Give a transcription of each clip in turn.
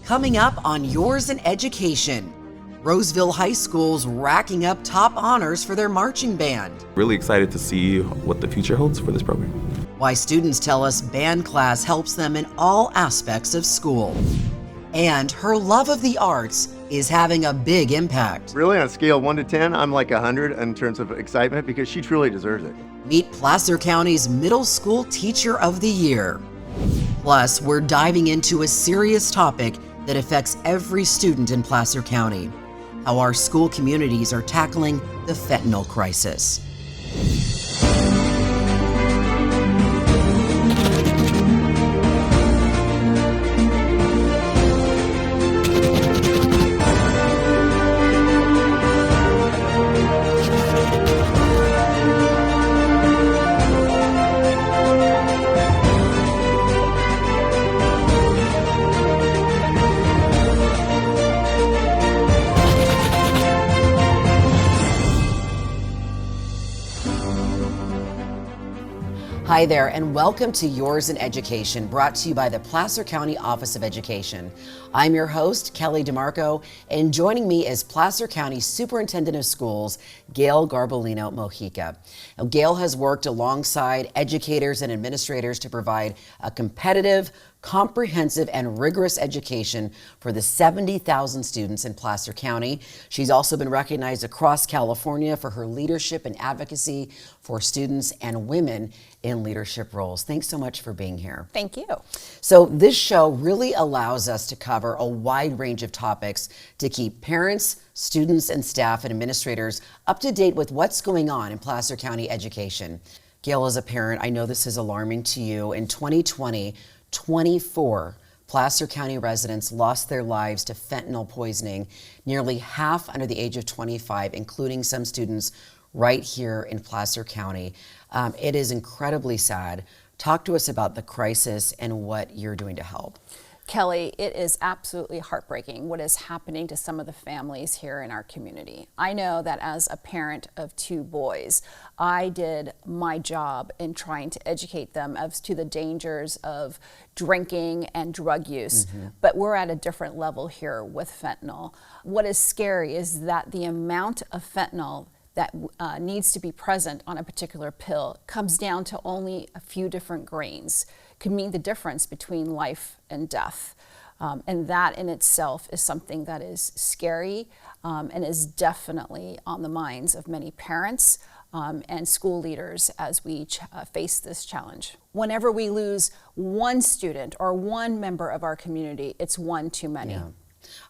Coming up on Yours in Education, Roseville High School's racking up top honors for their marching band. Really excited to see what the future holds for this program. Why students tell us band class helps them in all aspects of school. And her love of the arts is having a big impact. Really, on a scale of 1 to 10, I'm like 100 in terms of excitement because she truly deserves it. Meet Placer County's Middle School Teacher of the Year. Plus, we're diving into a serious topic that affects every student in Placer County: how our school communities are tackling the fentanyl crisis. Hi there, and welcome to Yours in Education, brought to you by the Placer County Office of Education. I'm your host, Kellie DeMarco, and joining me is Placer County Superintendent of Schools, Gayle Garbolino-Mojica. Now, Gayle has worked alongside educators and administrators to provide a competitive, comprehensive, and rigorous education for the 70,000 students in Placer County. She's also been recognized across California for her leadership and advocacy for students and women in leadership roles. Thanks so much for being here. Thank you. So this show really allows us to cover a wide range of topics to keep parents, students, and staff and administrators up to date with what's going on in Placer County education. Gayle, as a parent, I know this is alarming to you. In 2020, 24 Placer County residents lost their lives to fentanyl poisoning, nearly half under the age of 25, including some students right here in Placer County. It is incredibly sad. Talk to us about the crisis and what you're doing to help. Kellie, it is absolutely heartbreaking what is happening to some of the families here in our community. I know that as a parent of 2 boys, I did my job in trying to educate them as to the dangers of drinking and drug use, but we're at a different level here with fentanyl. What is scary is that the amount of fentanyl that needs to be present on a particular pill comes down to only a few different grains. Could mean the difference between life and death. And that in itself is something that is scary and is definitely on the minds of many parents and school leaders as we face this challenge. Whenever we lose one student or one member of our community, it's one too many. Yeah.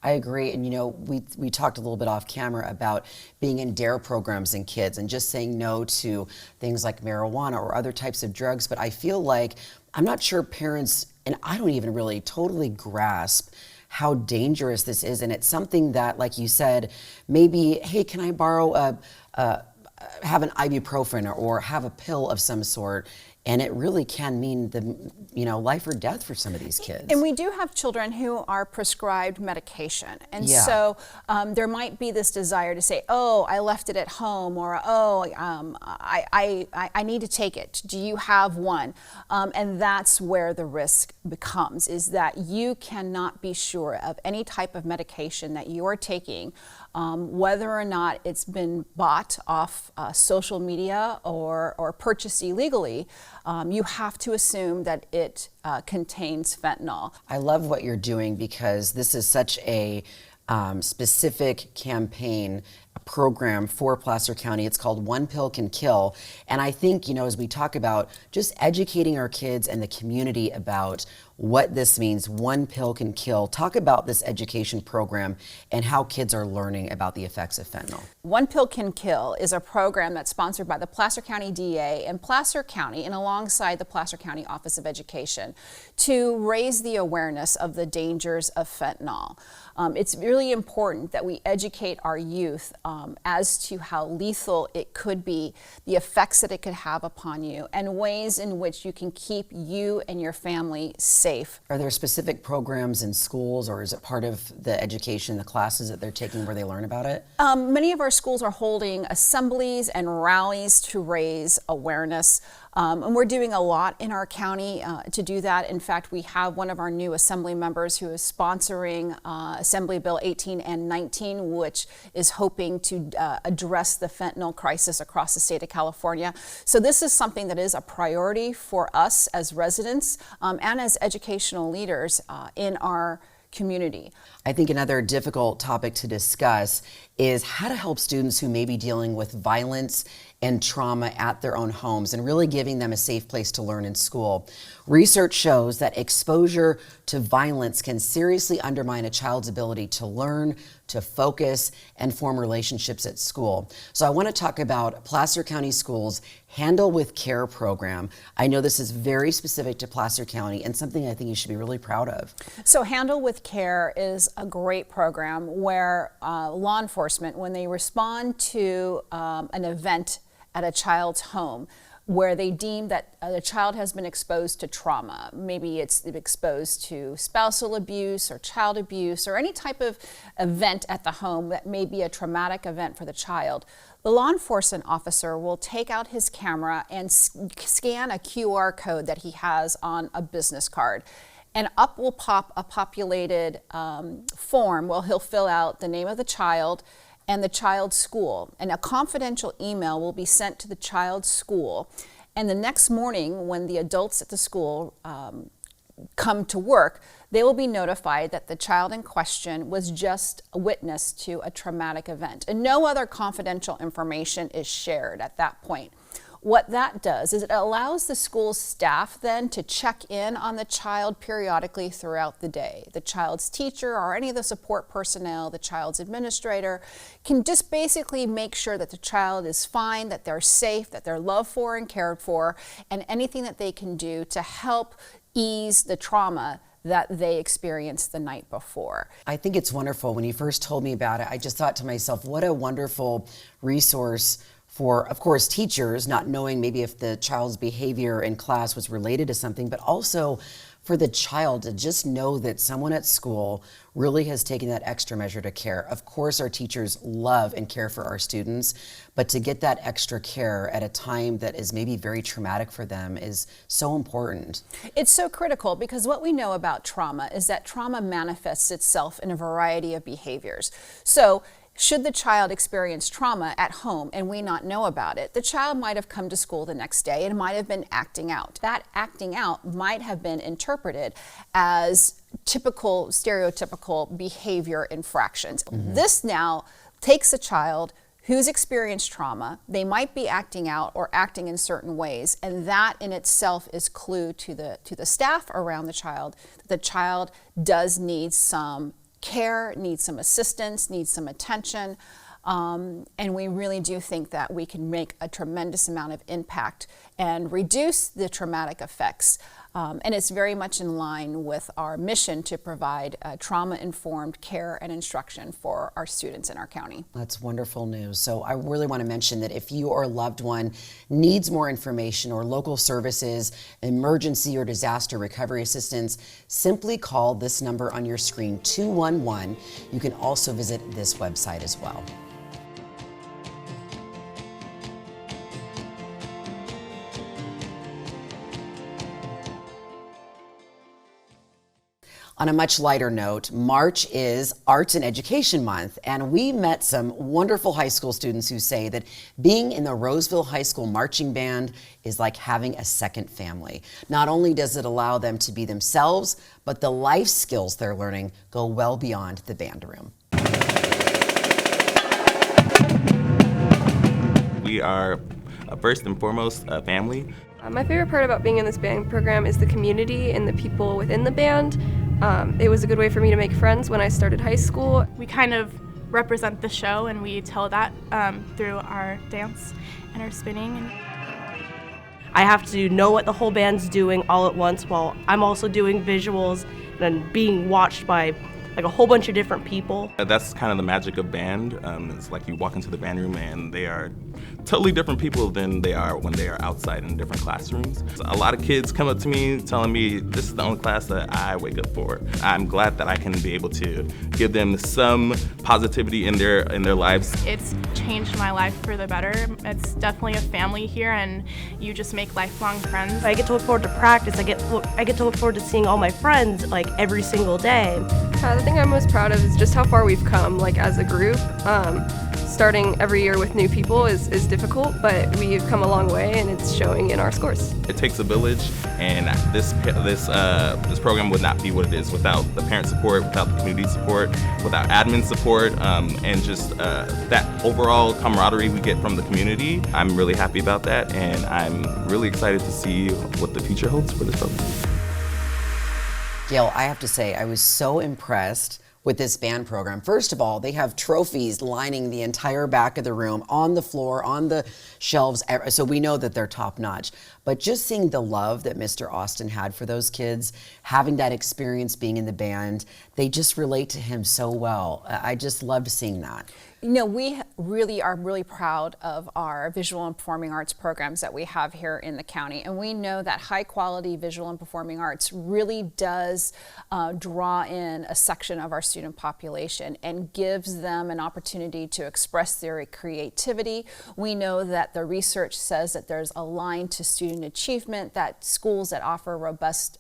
I agree. And you know, we talked a little bit off camera about being in DARE programs in kids and just saying no to things like marijuana or other types of drugs. But I feel like I'm not sure parents, and I don't even really totally grasp how dangerous this is. And it's something that, like you said, maybe, hey, can I borrow have an ibuprofen or have a pill of some sort? And it really can mean life or death for some of these kids. And we do have children who are prescribed medication. And so there might be this desire to say, oh, I left it at home, or oh, I need to take it. Do you have one? And that's where the risk becomes, is that you cannot be sure of any type of medication that you are taking, whether or not it's been bought off social media or purchased illegally. You have to assume that it contains fentanyl. I love what you're doing because this is such a specific campaign, a program for Placer County. It's called One Pill Can Kill. And I think, as we talk about just educating our kids and the community about what this means, one pill can kill. Talk about this education program and how kids are learning about the effects of fentanyl. One Pill Can Kill is a program that's sponsored by the Placer County DA and Placer County, and alongside the Placer County Office of Education, to raise the awareness of the dangers of fentanyl. It's really important that we educate our youth as to how lethal it could be, the effects that it could have upon you, and ways in which you can keep you and your family safe. Are there specific programs in schools, or is it part of the education, the classes that they're taking where they learn about it? Many of our schools are holding assemblies and rallies to raise awareness. And we're doing a lot in our county to do that. In fact, we have one of our new assembly members who is sponsoring Assembly Bill 18 and 19, which is hoping to address the fentanyl crisis across the state of California. So this is something that is a priority for us as residents and as educational leaders in our community. I think another difficult topic to discuss is how to help students who may be dealing with violence and trauma at their own homes and really giving them a safe place to learn in school. Research shows that exposure to violence can seriously undermine a child's ability to learn, to focus, and form relationships at school. So I want to talk about Placer County Schools' Handle with Care program. I know this is very specific to Placer County and something I think you should be really proud of. So Handle with Care is a great program where law enforcement, when they respond to an event at a child's home where they deem that a child has been exposed to trauma, maybe it's exposed to spousal abuse or child abuse or any type of event at the home that may be a traumatic event for the child, the law enforcement officer will take out his camera and scan a QR code that he has on a business card. And up will pop a populated form where he'll fill out the name of the child and the child's school. And a confidential email will be sent to the child's school. And the next morning, when the adults at the school come to work, they will be notified that the child in question was just a witness to a traumatic event. And no other confidential information is shared at that point. What that does is it allows the school staff then to check in on the child periodically throughout the day. The child's teacher or any of the support personnel, the child's administrator, can just basically make sure that the child is fine, that they're safe, that they're loved for and cared for, and anything that they can do to help ease the trauma that they experienced the night before. I think it's wonderful. When you first told me about it, I just thought to myself, what a wonderful resource for, of course, teachers, not knowing maybe if the child's behavior in class was related to something, but also for the child to just know that someone at school really has taken that extra measure to care. Of course, our teachers love and care for our students, but to get that extra care at a time that is maybe very traumatic for them is so important. It's so critical because what we know about trauma is that trauma manifests itself in a variety of behaviors. So should the child experience trauma at home and we not know about it, the child might have come to school the next day and might have been acting out. That acting out might have been interpreted as typical, stereotypical behavior infractions. This now takes a child who's experienced trauma, they might be acting out or acting in certain ways, and that in itself is clue to the staff around the child that the child does need some care, needs some assistance, needs some attention, and we really do think that we can make a tremendous amount of impact and reduce the traumatic effects. And it's very much in line with our mission to provide trauma-informed care and instruction for our students in our county. That's wonderful news. So I really want to mention that if you or a loved one needs more information or local services, emergency or disaster recovery assistance, simply call this number on your screen, 211. You can also visit this website as well. On a much lighter note, March is Arts and Education Month, and we met some wonderful high school students who say that being in the Roseville High School marching band is like having a second family. Not only does it allow them to be themselves, but the life skills they're learning go well beyond the band room. We are first and foremost a family. My favorite part about being in this band program is the community and the people within the band. It was a good way for me to make friends when I started high school. We kind of represent the show and we tell that through our dance and our spinning. I have to know what the whole band's doing all at once while I'm also doing visuals and being watched by like a whole bunch of different people. That's kind of the magic of band. It's like you walk into the band room and they are totally different people than they are when they are outside in different classrooms. So a lot of kids come up to me telling me this is the only class that I wake up for. I'm glad that I can be able to give them some positivity in their lives. It's changed my life for the better. It's definitely a family here, and you just make lifelong friends. I get to look forward to practice. I get to look forward to seeing all my friends like every single day. The thing I'm most proud of is just how far we've come, like as a group. Starting every year with new people is difficult, but we've come a long way, and it's showing in our scores. It takes a village, and this program would not be what it is without the parent support, without the community support, without admin support, and just that overall camaraderie we get from the community. I'm really happy about that, and I'm really excited to see what the future holds for this program. Gayle, I have to say, I was so impressed with this band program. First of all, they have trophies lining the entire back of the room, on the floor, on the shelves, so we know that they're top notch. But just seeing the love that Mr. Austin had for those kids, having that experience being in the band, they just relate to him so well. I just loved seeing that. You know, we really are really proud of our visual and performing arts programs that we have here in the county. And we know that high quality visual and performing arts really does draw in a section of our student population and gives them an opportunity to express their creativity. We know that the research says that there's a line to student achievement, that schools that offer robust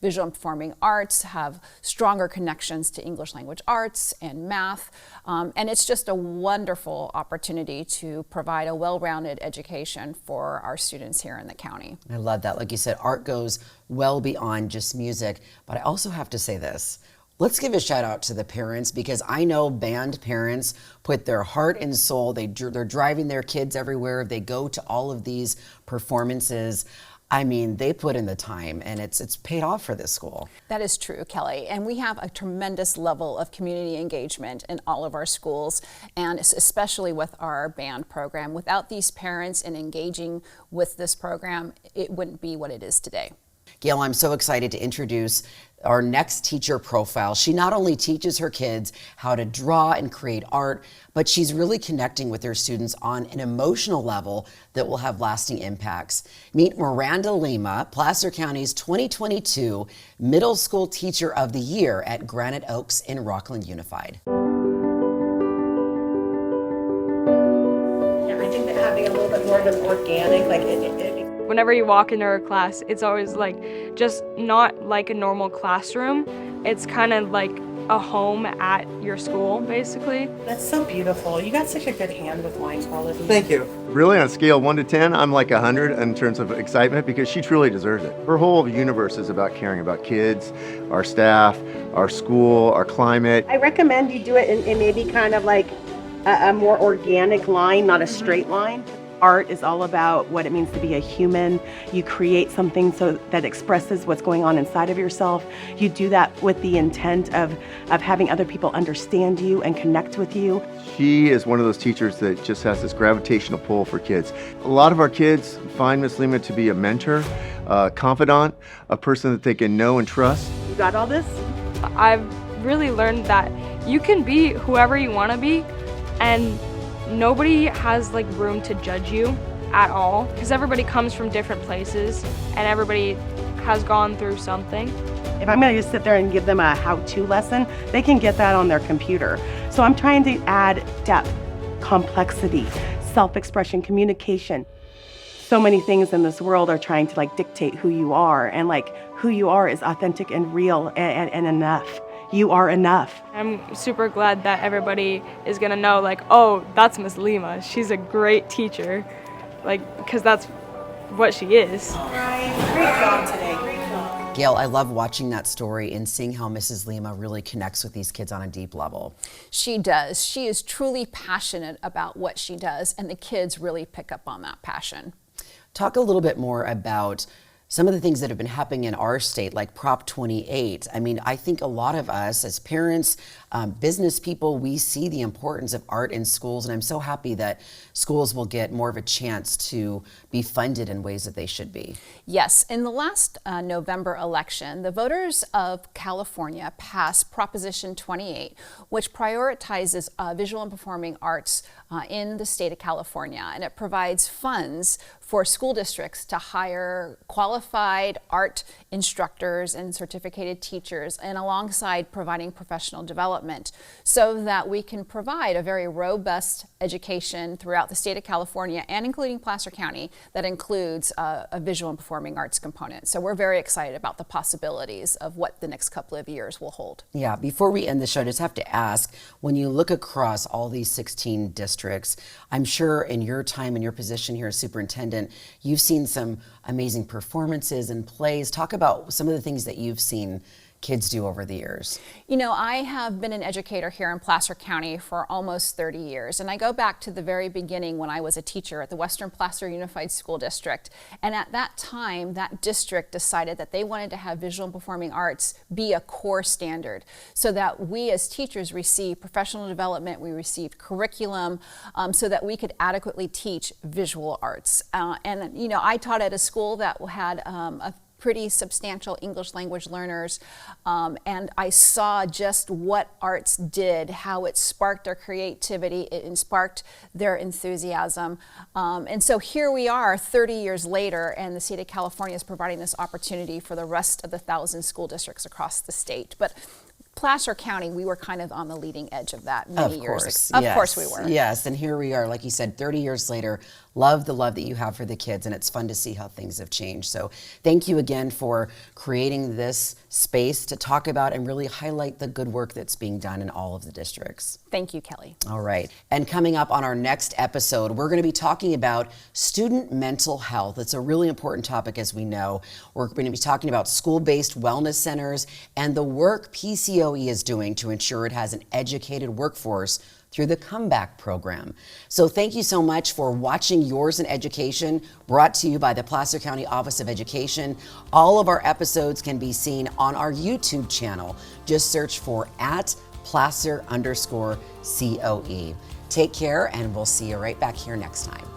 visual and performing arts have stronger connections to English language arts and math. And it's just a wonderful opportunity to provide a well-rounded education for our students here in the county. I love that. Like you said, art goes well beyond just music. But I also have to say this. Let's give a shout out to the parents, because I know band parents put their heart and soul. They're driving their kids everywhere. They go to all of these performances. I mean, they put in the time, and it's paid off for this school. That is true, Kelly. And we have a tremendous level of community engagement in all of our schools, and especially with our band program. Without these parents and engaging with this program, it wouldn't be what it is today. Gayle, I'm so excited to introduce our next teacher profile. She not only teaches her kids how to draw and create art, but she's really connecting with her students on an emotional level that will have lasting impacts. Meet Miranda Lema, Placer County's 2022 Middle School Teacher of the Year at Granite Oaks in Rocklin Unified. Yeah, I think that having a little bit more of an organic, Whenever you walk into our class, it's always like just not like a normal classroom. It's kind of like a home at your school, basically. That's so beautiful. You got such a good hand with wine quality. Thank you. Really, on a scale of 1 to 10, I'm like 100 in terms of excitement, because she truly deserves it. Her whole universe is about caring about kids, our staff, our school, our climate. I recommend you do it in maybe kind of like a more organic line, not a straight line. Art is all about what it means to be a human. You create something so that expresses what's going on inside of yourself. You do that with the intent of having other people understand you and connect with you. She is one of those teachers that just has this gravitational pull for kids. A lot of our kids find Miss Lema to be a mentor, a confidant, a person that they can know and trust. You got all this? I've really learned that you can be whoever you want to be, and nobody has like room to judge you at all, because everybody comes from different places and everybody has gone through something. If I'm going to just sit there and give them a how-to lesson, they can get that on their computer. So I'm trying to add depth, complexity, self-expression, communication. So many things in this world are trying to like dictate who you are, and like who you are is authentic and real and enough. You are enough. I'm super glad that everybody is gonna know, like, oh, that's Miss Lema. She's a great teacher, like, because that's what she is. All right, great job today, great job. Gayle, I love watching that story and seeing how Mrs. Lema really connects with these kids on a deep level. She does. She is truly passionate about what she does, and the kids really pick up on that passion. Talk a little bit more about some of the things that have been happening in our state, like Prop 28, I mean, I think a lot of us as parents, business people, we see the importance of art in schools, and I'm so happy that schools will get more of a chance to be funded in ways that they should be. Yes, in the last November election, the voters of California passed Proposition 28, which prioritizes visual and performing arts in the state of California, and it provides funds for school districts to hire qualified art instructors and certificated teachers, and alongside providing professional development, so that we can provide a very robust education throughout the state of California and including Placer County that includes a visual and performing arts component. So we're very excited about the possibilities of what the next couple of years will hold. Yeah, before we end the show, I just have to ask, when you look across all these 16 districts, I'm sure in your time in your position here as superintendent, you've seen some amazing performances and plays. Talk about some of the things that you've seen kids do over the years. You know, I have been an educator here in Placer County for almost 30 years, and I go back to the very beginning when I was a teacher at the Western Placer Unified School District. And at that time, that district decided that they wanted to have visual and performing arts be a core standard, so that we as teachers receive professional development, we received curriculum, so that we could adequately teach visual arts. And you know, I taught at a school that had a pretty substantial English language learners, and I saw just what arts did, how it sparked their creativity, it sparked their enthusiasm. And so here we are 30 years later, and the state of California is providing this opportunity for the rest of the 1,000 school districts across the state. But Placer County, we were kind of on the leading edge of that many years ago. Of course we were. Yes, and here we are, like you said, 30 years later. Love the love that you have for the kids, and it's fun to see how things have changed. So thank you again for creating this space to talk about and really highlight the good work that's being done in all of the districts. Thank you, Kelly. All right. And coming up on our next episode, we're going to be talking about student mental health. It's a really important topic, as we know. We're going to be talking about school-based wellness centers and the work PCOE is doing to ensure it has an educated workforce through the Comeback program. So thank you so much for watching Yours in Education, brought to you by the Placer County Office of Education. All of our episodes can be seen on our YouTube channel. Just search for @Placer_COE. Take care, and we'll see you right back here next time.